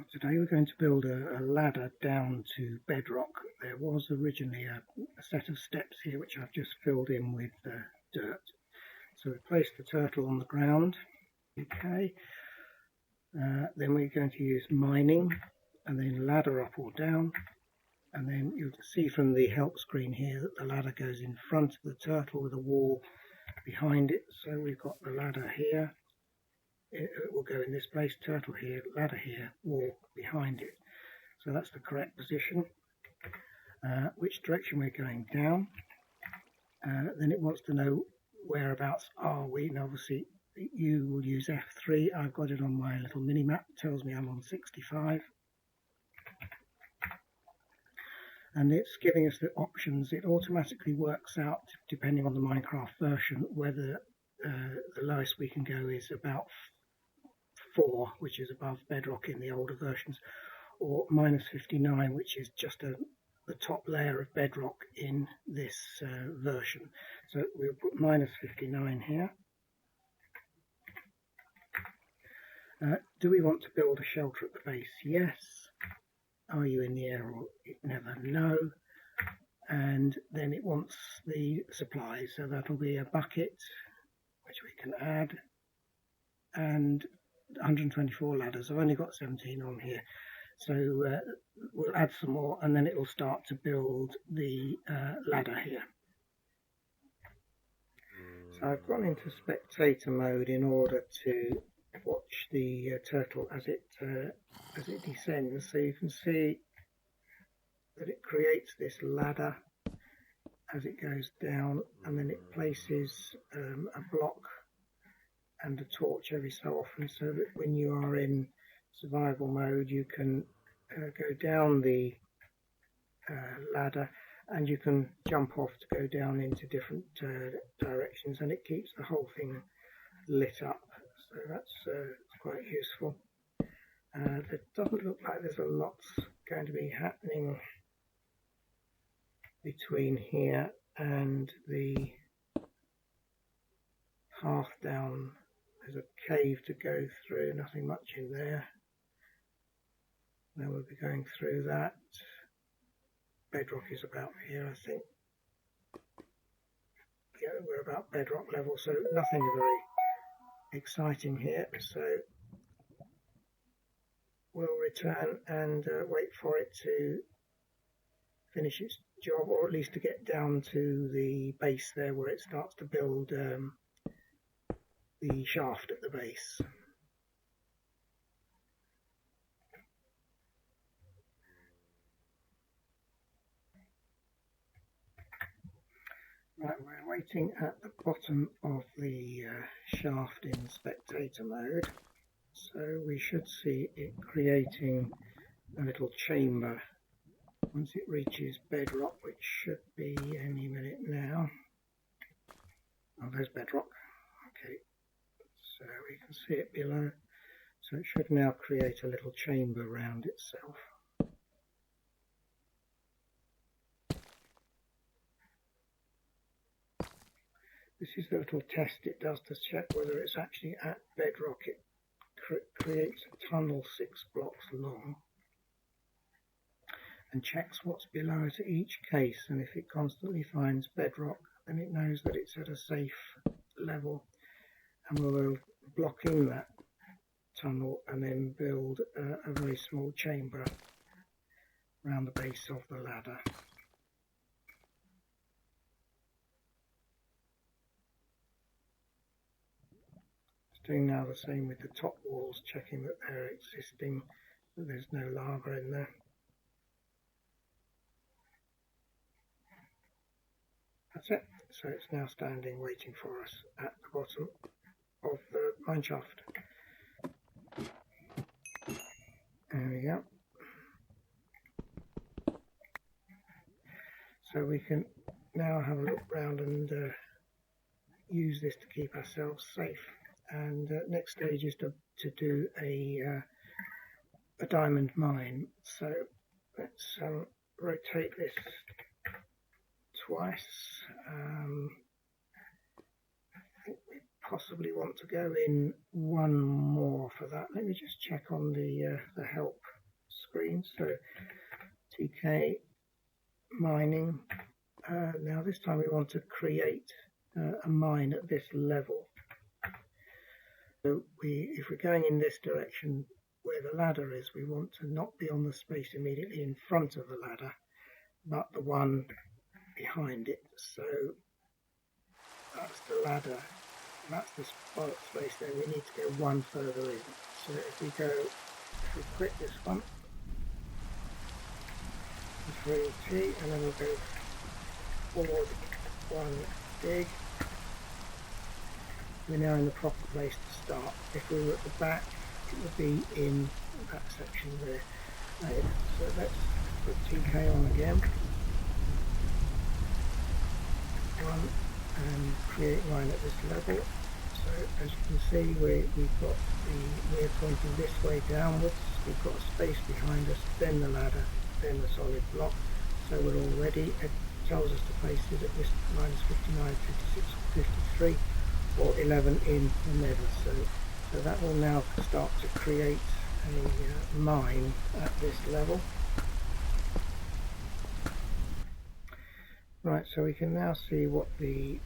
Today we're going to build a ladder down to bedrock. There was originally a set of steps here which I've just filled in with dirt. So we place the turtle on the ground. Okay. Then we're going to use mining and then ladder up or down. And then you'll see from the help screen here that the ladder goes in front of the turtle with a wall behind it. So we've got the ladder here. It will go in this place, turtle here, ladder here, wall behind it. So that's the correct position. Which direction we're going down. Then it wants to know whereabouts are we. And obviously you will use F3. I've got it on my little mini map. It tells me I'm on 65. And it's giving us the options. It automatically works out, depending on the Minecraft version, whether the lowest we can go is about 4, which is above bedrock in the older versions, or minus 59, which is just the top layer of bedrock in this version. So we'll put minus 59 here. Do we want to build a shelter at the base? Yes. Are you in the air or never? No. And then it wants the supplies, so that'll be a bucket, which we can add, and 124 ladders. I've only got 17 on here, so we'll add some more and then it will start to build the ladder here. So I've gone into spectator mode in order to watch the turtle as it descends. So you can see that it creates this ladder as it goes down, and then it places a block and a torch every so often, so that when you are in survival mode you can go down the ladder and you can jump off to go down into different directions, and it keeps the whole thing lit up. So that's quite useful. It doesn't look like there's a lot going to be happening between here and the path down. There's a cave to go through, nothing much in there. Now we'll be going through that. Bedrock is about here, I think. Yeah, we're about bedrock level, so nothing very exciting here. So we'll return and wait for it to finish its job, or at least to get down to the base there where it starts to build the shaft at the base. Right, we're waiting at the bottom of the shaft in spectator mode, so we should see it creating a little chamber once it reaches bedrock, which should be any minute now. Oh, there's bedrock. Okay, so we can see it below. So it should now create a little chamber around itself. This is the little test it does to check whether it's actually at bedrock. It creates a tunnel 6 blocks long and checks what's below it at each case, and if it constantly finds bedrock, then it knows that it's at a safe level, and we'll block in that tunnel and then build a very small chamber around the base of the ladder. Doing now the same with the top walls, checking that they're existing, that there's no lava in there. That's it. So it's now standing waiting for us at the bottom of the mine shaft. There we go. So we can now have a look round and use this to keep ourselves safe. And next stage is to do a diamond mine. So let's rotate this twice. I think we possibly want to go in one more for that. Let me just check on the help screen. So TK mining. Now this time we want to create a mine at this level. So if we're going in this direction where the ladder is, we want to not be on the space immediately in front of the ladder, but the one behind it. So that's the ladder, that's the space there. We need to go one further in. So if we quit this one, through T, and then we'll go forward one dig. We're now in the proper place to start. If we were at the back, it would be in that section there. So let's put TK on again. One, and create mine at this level. So as you can see, we've got we're pointing this way downwards. We've got a space behind us, then the ladder, then the solid block. So we're all ready. It tells us to place it at this minus 59, 56, 53, or 11 in the nether. So that will now start to create a mine at this level. Right, so we can now see what the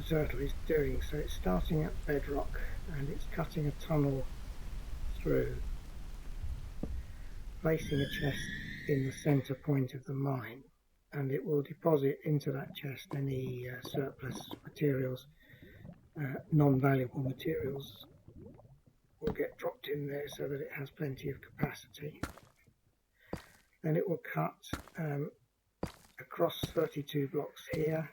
turtle is doing. So it's starting at bedrock and it's cutting a tunnel through, placing a chest in the center point of the mine, and it will deposit into that chest any surplus materials, non-valuable materials will get dropped in there so that it has plenty of capacity. Then it will cut across 32 blocks here,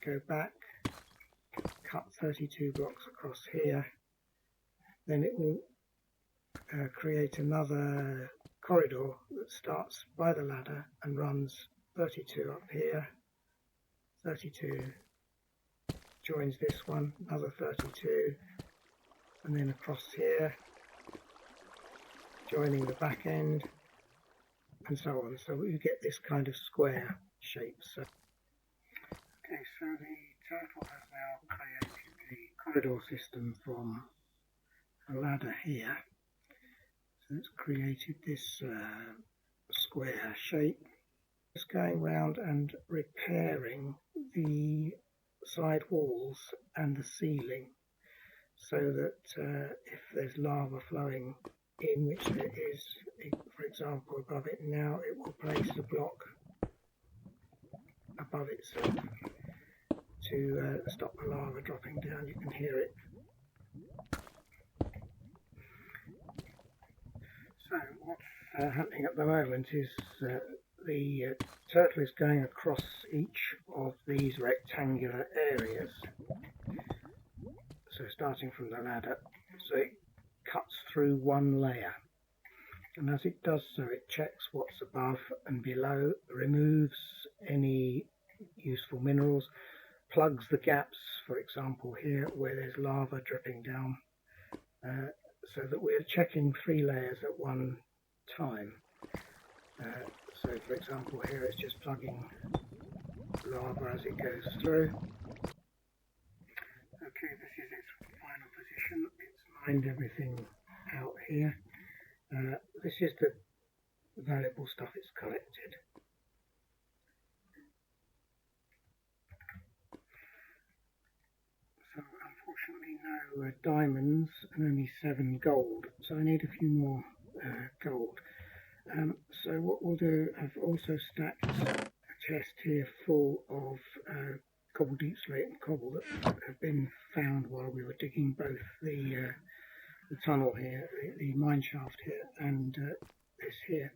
go back, cut 32 blocks across here, then it will create another corridor that starts by the ladder and runs 32 up here, 32, joins this one, another 32, and then across here, joining the back end, and so on. So you get this kind of square shape. So, okay, so the turtle has now created the corridor system from a ladder here. So it's created this square shape. It's going round and repairing the side walls and the ceiling, so that if there's lava flowing in, which there is, for example, above it now, it will place a block above itself to stop the lava dropping down. You can hear it. So what's happening at the moment is the turtle is going across each of these rectangular areas. So starting from the ladder, so it cuts through one layer, and as it does so, it checks what's above and below, removes any useful minerals, plugs the gaps, for example here where there's lava dripping down, so that we're checking 3 layers at one time. So for example here it's just plugging lava as it goes through. Okay, this is its final position. It's mined everything out here. This is the valuable stuff it's collected. So unfortunately no diamonds and only 7 gold. So I need a few more gold. So what we'll do, I've also stacked a chest here full of cobble, deep slate and cobble that have been found while we were digging both the tunnel here, the mine shaft here, and this here.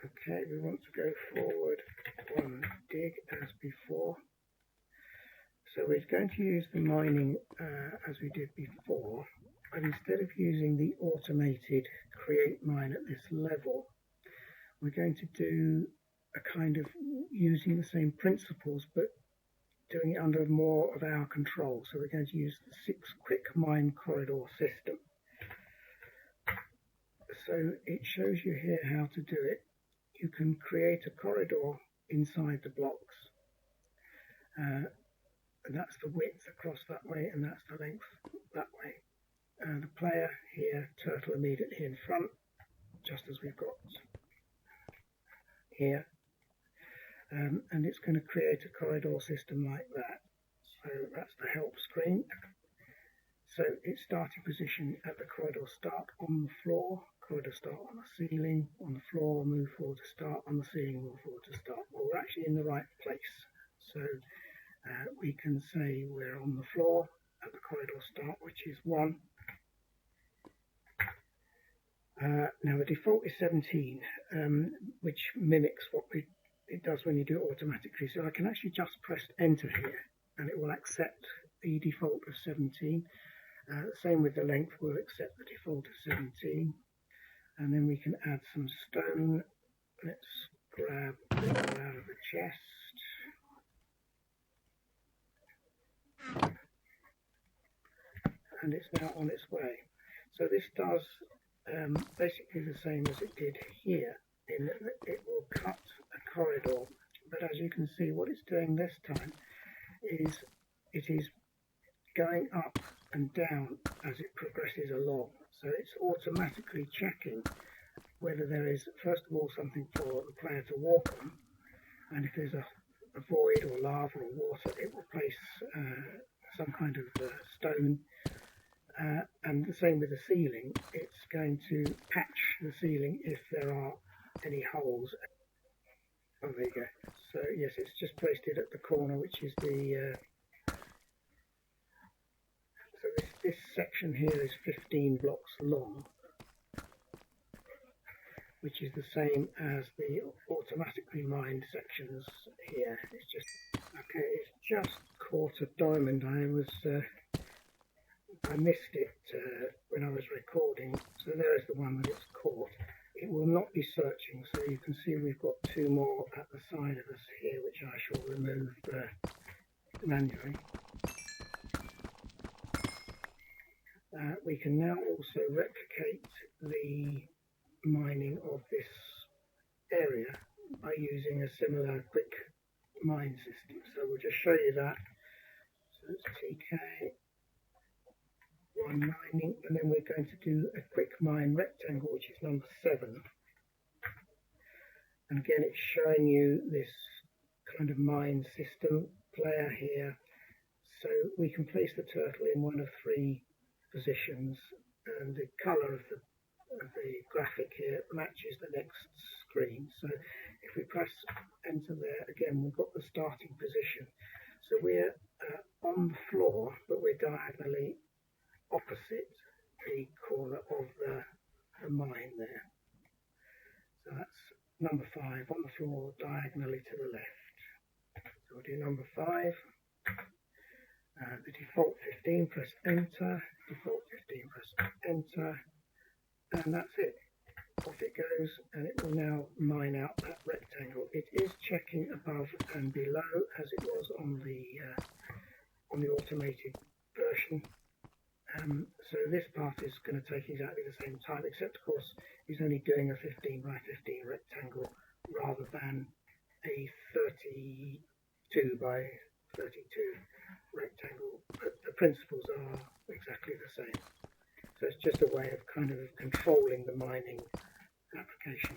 Okay, we want to go forward one dig as before. So we're going to use the mining as we did before, but instead of using the automated create mine at this level, we're going to do a kind of using the same principles but doing it under more of our control. So we're going to use the 6 Quickmine corridor system. So it shows you here how to do it. You can create a corridor inside the blocks, and that's the width across that way, and that's the length that way. The player here, turtle immediately in front, just as we've got here, and it's going to create a corridor system like that. So that's the help screen. So its starting position at the corridor start on the floor, corridor start on the ceiling, on the floor, move forward to start, on the ceiling, move forward to start. Well, we're actually in the right place. So we can say we're on the floor at the corridor start, which is 1. Now the default is 17, which mimics what it does when you do it automatically. So I can actually just press enter here and it will accept the default of 17. Same with the length, we'll accept the default of 17. And then we can add some stone. Let's grab it out of the chest. And it's now on its way. So this does basically the same as it did here, in that it will cut a corridor, but as you can see, what it's doing this time is it is going up and down as it progresses along. So it's automatically checking whether there is, first of all, something for the player to walk on, and if there's a void or lava or water, it will place some kind of stone. And the same with the ceiling, it's going to patch the ceiling if there are any holes. Oh, there you go. So yes, it's just placed it at the corner, which is the so this section here is 15 blocks long, which is the same as the automatically mined sections here. It's just okay. It's just caught a diamond. I missed it when I was recording, so there is the one that it's caught. It will not be searching, so you can see we've got 2 more at the side of us here, which I shall remove manually. We can now also replicate the mining of this area by using a similar Quickmine system. So we'll just show you that. So it's TK. One mining, and then we're going to do a Quickmine rectangle, which is number 7. And again, it's showing you this kind of mine system player here. So we can place the turtle in one of 3 positions, and the colour of the graphic here matches the next screen. So if we press enter there, again, we've got the starting position. So we're on the floor, but we're diagonally opposite the corner of the mine there. So that's number 5, on the floor, diagonally to the left. So we'll do number 5. The default 15, press enter. Default 15, press enter. And that's it. Off it goes, and it will now mine out that rectangle. It is checking above and below as it was on the automated version. So this part is going to take exactly the same time, except of course he's only doing a 15 by 15 rectangle rather than a 32 by 32 rectangle, but the principles are exactly the same. So it's just a way of kind of controlling the mining application